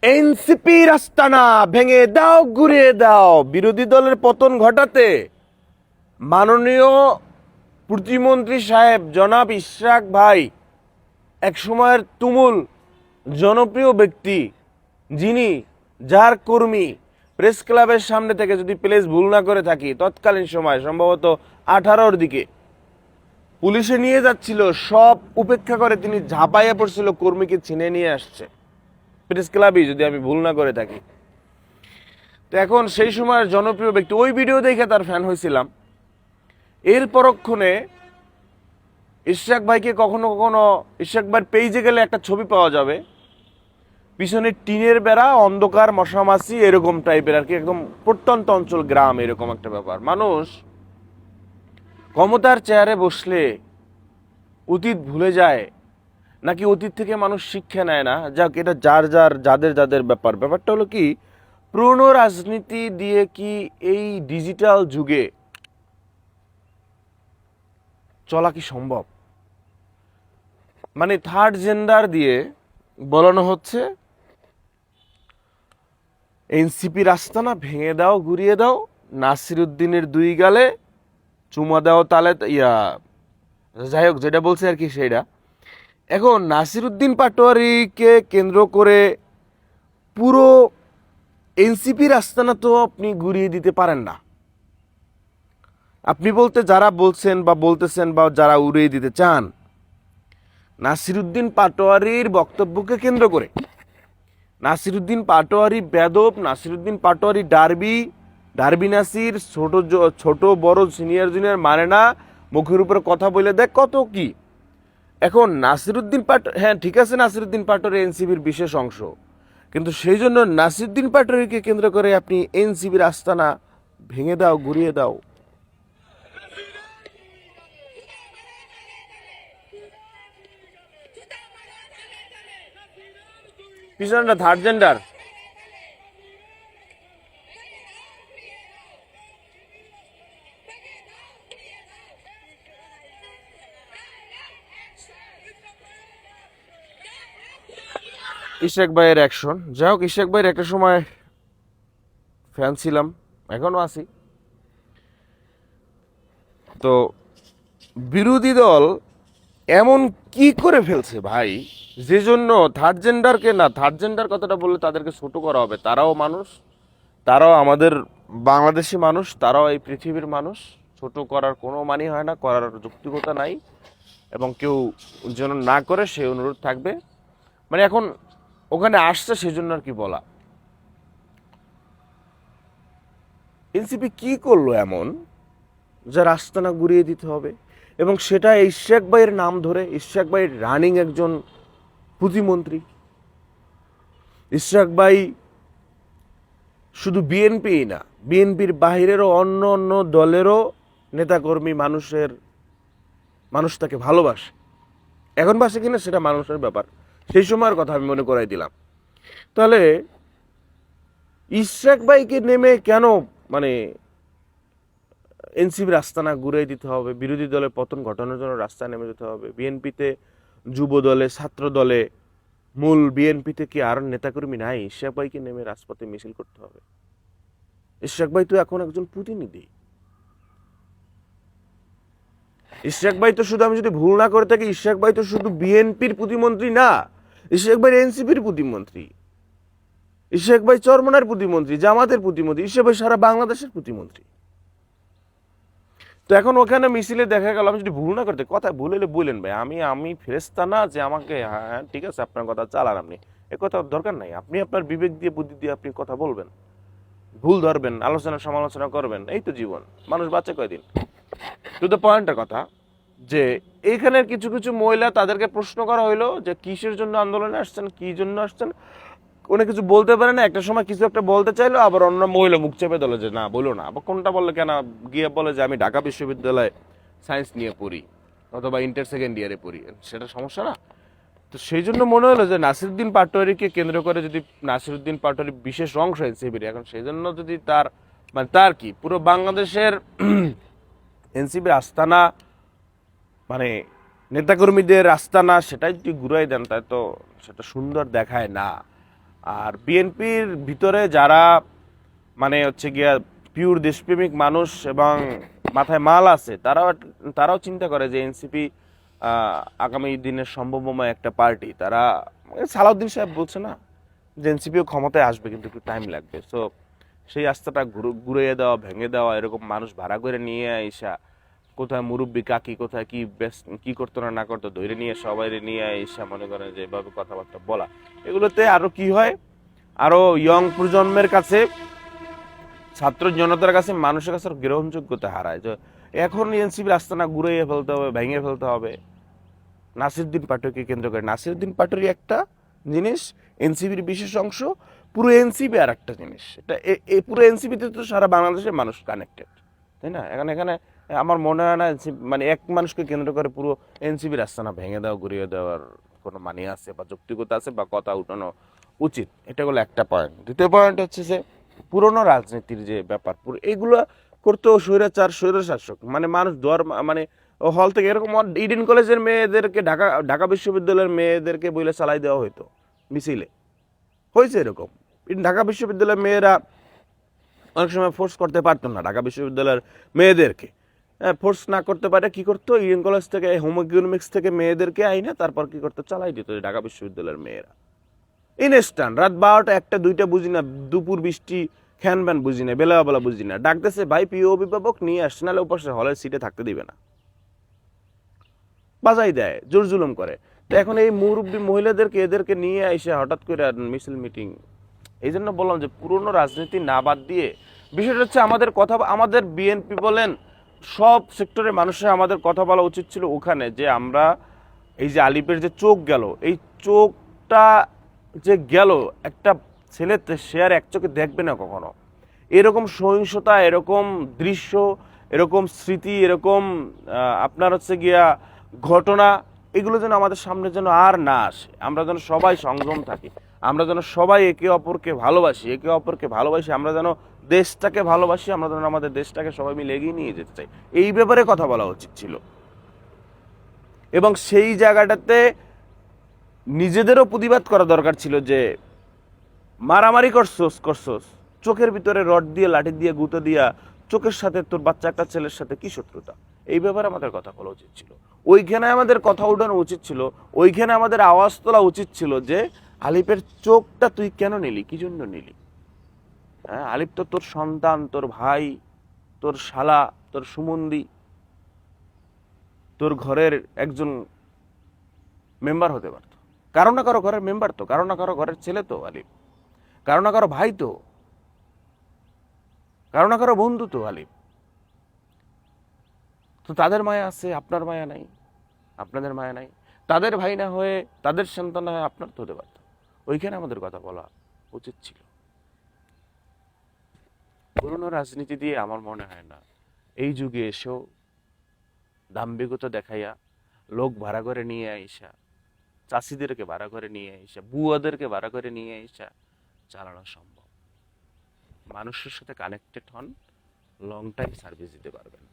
এনসিপির আস্তানা ভেঙে দাও, ঘুরিয়ে দাও। বিরোধী দলের পতন ঘটাতে মাননীয় প্রতিমন্ত্রী সাহেব জনাব ইশরাক ভাই, এক সময়ের তুমুল জনপ্রিয় ব্যক্তি, যিনি যার কর্মী প্রেস ক্লাবের সামনে থেকে, যদি প্লেস ভুল না করে থাকি, তৎকালীন সময় সম্ভবত 18-র দিকে পুলিশে নিয়ে যাচ্ছিল, সব উপেক্ষা করে তিনি ঝাঁপাইয়া পড়ছিল, কর্মীকে ছিনে নিয়ে আসছে প্রেস ক্লাবই, যদি আমি ভুল না করে থাকি। তো এখন সেই সময়ের জনপ্রিয় ব্যক্তি, ওই ভিডিও দেখে তার ফ্যান হয়েছিলাম। এর পরক্ষণে ইশরাক ভাইকে কখনো কখনো, ইশরাক ভাইয়ের পেজে গেলে একটা ছবি পাওয়া যাবে, পিছনে টিনের বেড়া, অন্ধকার, মশামাছি, এরকম টাইপের আর কি, একদম প্রত্যন্ত অঞ্চল, গ্রাম, এরকম একটা ব্যাপার। মানুষ ক্ষমতার চেয়ারে বসলে অতীত ভুলে যায়, নাকি অতীত থেকে মানুষ শিক্ষা নেয় না, যাক এটা যাদের যাদের ব্যাপার। ব্যাপারটা হলো কি, পুরনো রাজনীতি দিয়ে কি এই ডিজিটাল যুগে চলা কি সম্ভব? মানে থার্ড জেন্ডার দিয়ে বলানো হচ্ছে এনসিপির আস্তানা ভেঙে দাও, ঘুরিয়ে দাও, নাসিরুদ্দিনের 2 গালে চুমা দাও তালে, যাই হোক যেটা বলছে আর কি সেইটা। এখন নাসিরুদ্দিন পাটোয়ারিকে কেন্দ্র করে পুরো এনসিপির আস্তানা তো আপনি ঘুরিয়ে দিতে পারেন না। আপনি বলতে যারা বলছেন বা বলতেছেন বা যারা উড়িয়ে দিতে চান, নাসিরুদ্দিন পাটোয়ারির বক্তব্যকে কেন্দ্র করে, নাসিরুদ্দিন পাটোয়ারি বেদব, নাসিরুদ্দিন পাটোয়ারি ডারবি নাসির, ছোট বড় সিনিয়র জুনিয়র মানে না, মুখের উপরে কথা বলে দেখ কত কি। এখন নাসিরুদ্দিন হ্যাঁ ঠিক আছে, নাসিরুদ্দিন পাটোয়ারি এনসিপির বিশেষ অংশ, কিন্তু সেই জন্য নাসিরুদ্দিন পাটোয়ারিকে কেন্দ্র করে আপনি এনসিপির আস্তানা ভেঙে দাও, ঘুরিয়ে দাও। পিছনটা থার্ড জেন্ডার। ইশরাক ভাইয়ের অ্যাকশন, যাই হোক, ইশরাক ভাইয়ের একটা সময় ফ্যান ছিলাম, এখনো আছি। তো বিরোধী দল এমন কি করে ফেলছে ভাই, যে জন্য থার্ড জেন্ডারকে না, থার্ড জেন্ডার কথাটা বললে তাদেরকে ছোট করা হবে। তারাও মানুষ, তারাও আমাদের বাংলাদেশি মানুষ, তারাও এই পৃথিবীর মানুষ। ছোট করার কোনো মানে হয় না, করার যৌক্তিকতা নাই, এবং কেউ যেন না করে সেই অনুরোধ থাকবে। মানে এখন ওখানে আসছে সেজন্য আর কি বলা। এনসিপি কি করলো এমন যা রাস্তানা ঘুরিয়ে দিতে হবে, এবং সেটা ইশরাক ভাইয়ের নাম ধরে? ইশরাক ভাই রানিং একজন প্রতিমন্ত্রী। ইশরাক ভাই শুধু বিএনপি না, বিএনপির বাহিরেরও অন্য অন্য দলেরও নেতাকর্মী, মানুষ তাকে ভালোবাসে। এখন বাসে কিনা সেটা মানুষের ব্যাপার, সেই সময়ের কথা আমি মনে করাই দিলাম। তাহলে ইশরাক ভাইকে নেমে কেন মানে এনসিপির আস্তানা ঘুরিয়ে দিতে হবে, বিরোধী দলের পতন ঘটানোর জন্য রাস্তায় নেমে যেতে হবে? বিএনপিতে, যুব দলে, ছাত্র দলে, মূল বিএনপিতে কি আর নেতাকর্মী নাই? ইশরাক ভাইকে নেমে রাজপথে মিছিল করতে হবে? ইশরাক ভাই তো এখন একজন প্রতিনিধি। ইশরাক ভাই তো শুধু, আমি যদি ভুল না করে থাকি, ইশরাক ভাই তো শুধু বিএনপির প্রতিমন্ত্রী না, ইশরাক ভাই এনসিপির প্রতিমন্ত্রী, ইশরাক ভাই চরমনার প্রতিমন্ত্রী, জামাতের প্রতিমন্ত্রী, ইশরাক ভাই সারা বাংলাদেশের প্রতিমন্ত্রী। তো এখন ওখানে মিছিলে দেখা গেল, আমি যদি ভুল না করতে, কথা ভুল হলে বলেন ভাই, আমি ফেরেস্তা না যে আমাকে, হ্যাঁ ঠিক আছে আপনার কথা চালান, আপনি এ কথা দরকার নাই, আপনি আপনার বিবেক দিয়ে, বুদ্ধি দিয়ে আপনি কথা বলবেন, ভুল ধরবেন, আলোচনা সমালোচনা করবেন, এই তো জীবন, মানুষ বাঁচে কয়দিন। টু দ্য পয়েন্টের কথা, যে এইখানের কিছু কিছু মহিলা, তাদেরকে প্রশ্ন করা হইলো যে কিসের জন্য আন্দোলনে আসছেন, কি জন্য আসছেন, উনি কিছু বলতে পারে না। একটা সময় কিছু একটা বলতে চাইলো, আবার অন্য মহিলা মুখ চেপে দিল যে না বলো না। আবার কোনটা বললে কেন, গিয়ে বলে যে আমি ঢাকা বিশ্ববিদ্যালয়ে সায়েন্স নিয়ে পড়ি, অথবা ইন্টার সেকেন্ড ইয়ারে পড়ি, সেটা সমস্যা না? তো সেই জন্য মনে হলো যে নাসিরুদ্দিন পাটোয়ারিকে কেন্দ্র করে, যদি নাসিরুদ্দিন পাটোয়ারি বিশেষ অংশ এনসিপির, এখন সেই জন্য যদি তার কি পুরো বাংলাদেশের এনসিপির আস্তানা, মানে নেতাকর্মীদের আস্তানা, সেটাই যদি ঘুরাই দেন, তাই তো সেটা সুন্দর দেখায় না। আর বিএনপির ভিতরে যারা মানে হচ্ছে গিয়া পিওর দেশপ্রেমিক মানুষ এবং মাথায় মাল আছে, তারাও চিন্তা করে যে এনসিপি আগামী দিনের সম্ভাব্যময় একটা পার্টি। তারা সালাউদ্দিন সাহেব বলছে না যে এনসিপিও ক্ষমতায় আসবে কিন্তু একটু টাইম লাগবে, সো সেই রাস্তাটা ঘুরিয়ে দেওয়া, ভেঙে দেওয়া, এরকম মানুষ ভাড়া করে নিয়ে আইসা কোথায় মুরব্বী কাকি কোথায় কি বেস্ট কি করতো না করতো ধরে নিয়ে সবাই নিয়ে আইসা মনে করেন যে এভাবে কথাবার্তা বলা, এগুলোতে আরো কি হয়, আরো ইয়ং প্রজন্মের কাছে, ছাত্র জনতার কাছে, মানুষের কাছে গ্রহণযোগ্যতা হারায়। যে এখন এনসিপি রাস্তা না ঘুরিয়ে ফেলতে হবে, ভেঙে ফেলতে হবে। নাসিরউদ্দিন পাটোয়ারিকে কেন্দ্র করে, নাসিরউদ্দিন পাটোয়ারি একটা জিনিস, এনসিপির বিশেষ অংশ, পুরো এনসিপি আর একটা জিনিস। এটা এই পুরো এনসিপিতে তো সারা বাংলাদেশের মানুষ কানেক্টেড, তাই না? এখানে এখানে আমার মনে হয় না মানে এক মানুষকে কেন্দ্র করে পুরো এনসিপি রাস্তা না ভেঙে দেওয়া, ঘুরিয়ে দেওয়ার কোনো মানে আছে বা যৌক্তিকতা আছে বা কথা উঠানো উচিত। এটা হলো একটা পয়েন্ট। দ্বিতীয় পয়েন্ট হচ্ছে যে পুরনো রাজনীতির যে ব্যাপার, পুরো এইগুলো করতেও স্বৈরশাসক মানে মানুষ মানে হল থেকে এরকম ইডেন কলেজের মেয়েদেরকে ঢাকা বিশ্ববিদ্যালয়ের মেয়েদেরকে বইলে চালাই দেওয়া হইতো মিছিলে, হয়েছে এরকম। ঢাকা বিশ্ববিদ্যালয়ের মেয়েরা অনেক সময় ফোর্স করতে পারতো না ঢাকা বিশ্ববিদ্যালয়ের মেয়েদেরকে, ফোর্স না করতে পারে কি করতো, ইডেন কলেজ থেকে হোম ইকোনমিক্স থেকে মেয়েদেরকে আইনে তারপর কি করতো, চালাই দিত ঢাকা বিশ্ববিদ্যালয়ের মেয়েরা। ইনস্ট্যান্ট রাত 12টা 1টা 2টা বুঝি না, দুপুর বৃষ্টি ফ্যান ব্যান বুঝি না, বেলা বুঝি না, ডাকতেছে ভাই প্রিয় অভিভাবক নিয়ে আসছে, নাহলে উপাসে হলের সিটে থাকতে দিবে না, বাজাই দেয়, জোর জুলুম করে। তো এখন এই মুরব্বী মহিলাদেরকে এদেরকে নিয়ে এসে হঠাৎ করে মিছিল মিটিং, এই জন্য বললাম যে পুরনো রাজনীতি না বাদ দিয়ে বিষয়টা হচ্ছে আমাদের কথা, আমাদের বিএনপি বলেন সব সেক্টরের মানুষের আমাদের কথা বলা উচিত ছিল ওখানে, যে আমরা এই যে আলিপের যে চোখ গেল, এই চোখটা যে গেল, একটা ছেলে সে আর এক চোখে দেখবে না কখনো এরকম সহিংসতা, এরকম দৃশ্য, এরকম স্মৃতি, এরকম আপনার হচ্ছে গিয়া ঘটনা, এগুলো যেন আমাদের সামনে যেন আর না আসে। আমরা যেন সবাই সংযম থাকি, আমরা যেন সবাই একে অপরকে ভালোবাসি, আমরা যেন দেশটাকে ভালোবাসি, আমরা যেন আমাদের দেশটাকে সবাই মিলে এগিয়ে নিয়ে যেতে চাই, এই ব্যাপারে কথা বলা উচিত ছিল। এবং সেই জায়গাটাতে নিজেদেরও প্রতিবাদ করা দরকার ছিল যে মারামারি করছোস, চোখের ভিতরে রড দিয়ে লাঠি দিয়ে গুঁতো দিয়া, চোখের সাথে তোর বাচ্চা একটা ছেলের সাথে কি শত্রুতা, এই ব্যাপারে আমাদের কথা বলা উচিত ছিল। ওইখানে আমাদের কথা উঠানো উচিত ছিল, ওইখানে আমাদের আওয়াজ তোলা উচিত ছিল যে আলিপের চোখটা তুই কেন নিলি, কি জন্য নিলি? হ্যাঁ, আলিপ তো তোর সন্তান, তোর ভাই, তোর শালা, তোর সুমন্দি, তোর ঘরের একজন মেম্বার হতে পারতো, কারো না কারো ঘরের মেম্বার তো, কারো না কারো ঘরের ছেলে তো আলিপ, কারো না কারো ভাই তো, কারো না কারো বন্ধু তো আলিপ। তো তাদের মায়া আছে, আপনার মায়া নাই, আপনাদের মায়া নাই। তাদের ভাই না হয়ে, তাদের সন্তান না হয়ে আপনার তো হতে পারত। ওইখানে আমাদের কথা বলা উচিত ছিল। পুরনো রাজনীতি দিয়ে আমার মনে হয় না এই যুগে এসেও দাম্ভিকতা দেখাইয়া, লোক ভাড়া করে নিয়ে আইসা, চাষিদেরকে ভাড়া করে নিয়ে আইসা, বুয়াদেরকে ভাড়া করে নিয়ে আইসা চালানো সম্ভব। মানুষের সাথে কানেক্টেড হন, লং টাইম সার্ভিস দিতে পারবেন।